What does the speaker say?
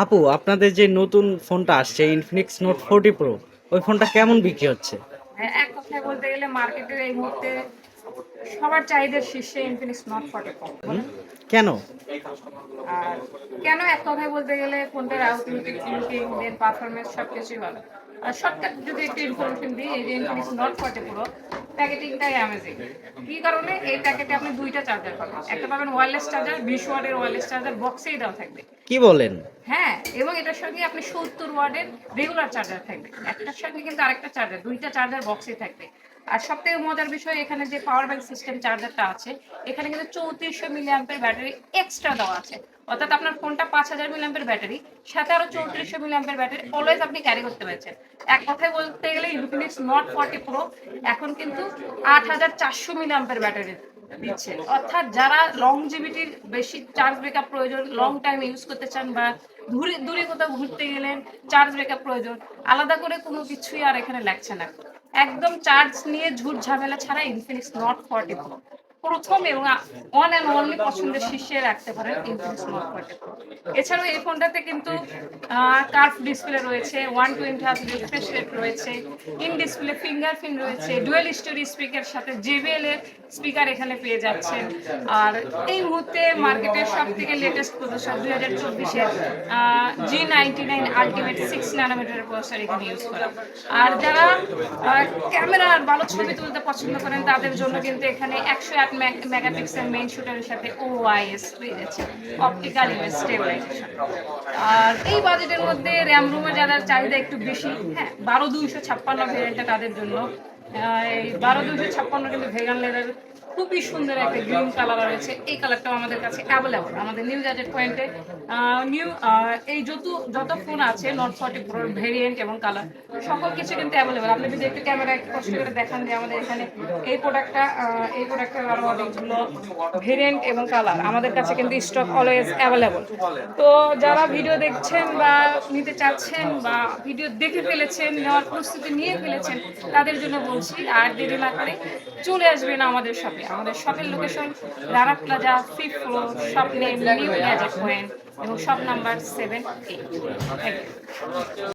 আপু, আপনাদের যে নতুন ফোনটা আসছে ইনফিনিক্স নোট 40 প্রো, ওই ফোনটা কেমন বিক্রি হচ্ছে? হ্যাঁ, এক কথায় বলতে গেলে মার্কেটের এই মুহূর্তে সবার চাহিদার শীর্ষে ইনফিনিক্স নট 40 প্রো হুম? বলেন। কেন? আর কেন, এক কথায় বলতে গেলে ফোনটার আউটলুকিং, দেন পারফরমেন্স সবকিছুই ভালো। আর শর্টকাট যদি একটু ইনফরমেশন দিই, এই যে ইনফিনিক্স নট 40 প্রো প্যাকেটিংটাই অ্যামেজিং। কি কারণে? এই প্যাকেটে আপনি দুইটা চার্জার পাবেন, একটা পাবেন ওয়্যারলেস চার্জার, 20 ওয়াটের ওয়্যারলেস চার্জার বক্সেই দেওয়া থাকবে। কি বলেন? হ্যাঁ, এবং এটার সঙ্গে আপনি 70 ওয়াটের রেগুলার চার্জার থাকবে, একটার সঙ্গে কিন্তু আরেকটা চার্জার, দুইটা চার্জার বক্সে থাকবে। আর সবথেকে মজার বিষয়, এখানে যে পাওয়ার ব্যাংক সিস্টেম চার্জারটা আছে, এখানে কিন্তু 3400 মিলি অ্যাম্পের ব্যাটারি এক্সট্রা দেওয়া আছে। অর্থাৎ আপনার ফোনটা 5000 মিলি অ্যাম্পের ব্যাটারি, সাথে আরো 3400 মিলি অ্যাম্পের ব্যাটারি অলওয়েজ আপনি ক্যারি করতে পারছেন। এক কথায় বলতে গেলে ইনফিনিক্স নট 40 প্রো এখন কিন্তু 8400 মিলি অ্যাম্পের ব্যাটারি দিচ্ছে। অর্থাৎ যারা লংজিভিটির বেশি চার্জ ব্যাকআপ প্রয়োজন, লং টাইম ইউজ করতে চান, বা দূরে দূরে কোথাও ঘুরতে গেলেন চার্জ ব্যাকআপ প্রয়োজন, আলাদা করে কোনো কিছুই আর এখানে লাগছে না। একদম চার্জ নিয়ে ঝুট ঝামেলা ছাড়া ইনফিনিক্স নট 40 প্রো প্রথম এবং ওয়ান অ্যান্ড অনলি পছন্দের শীর্ষে রাখতে পারেন ইনফিনিক্স নট 40 প্রো। এছাড়াও এই ফোনটাতে কিন্তু কার্ভ ডিসপ্লে রয়েছে, 120 হার্জ রিফ্রেশ রেট রয়েছে, ইন ডিসপ্লে ফিঙ্গারপ্রিন্ট রয়েছে, ডুয়েল স্টোরি স্পিকার সাথে JBL এর স্পিকার এখানে পেয়ে যাচ্ছেন। আর এই মুহূর্তে মার্কেটের সব থেকে লেটেস্ট প্রসেসর 2024-এর G99 আলটিমেট 6 ন্যানোমিটারের প্রসেসর এখানে ইউজ করা। আর যারা ক্যামেরার ভালো ছবি তুলতে পছন্দ করেন, তাদের জন্য কিন্তু এখানে 108 মেগাপিক্সেল মেইন শুটারের সাথে OIS পেয়ে যাচ্ছে, অপটিক্যাল ইমেজ স্টেবিলাইজেশন। আর এই বাজেটের মধ্যে র্যাম রুমের যাদের চাহিদা একটু বেশি, হ্যাঁ, 12256 ভেরিয়েন্টটা তাদের জন্য। এই 12256 কিন্তু ভেগান লেদার খুবই সুন্দর একটা গ্রিন কালার রয়েছে। এই কালারটাও আমাদের কাছে অ্যাভেলেবল আমাদের নিউ গ্যাজেট পয়েন্টে। নিউ এই যত ফোন আছে নট 40 প্রোর ভেরিয়েন্ট এবং কালার সকল কিছু কিন্তু অ্যাভেলেবল। আপনি যদি একটু ক্যামেরা একটু কষ্ট করে দেখান যে আমাদের এখানে এই প্রোডাক্টটার আরো অনেকগুলো ভেরিয়েন্ট এবং কালার আমাদের কাছে কিন্তু স্টক অলওয়েজ অ্যাভেলেবল। তো যারা ভিডিও দেখছেন বা নিতে চাচ্ছেন, বা ভিডিও দেখে ফেলেছেন, নেওয়ার প্রস্তুতি নিয়ে ফেলেছেন, তাদের জন্য বলছি আর দেরি না করে চলে আসবেন আমাদের শপে। আমাদের শপের location Rana plaza, 5th floor, shop name new gadget point এবং শপ নাম্বার 7A।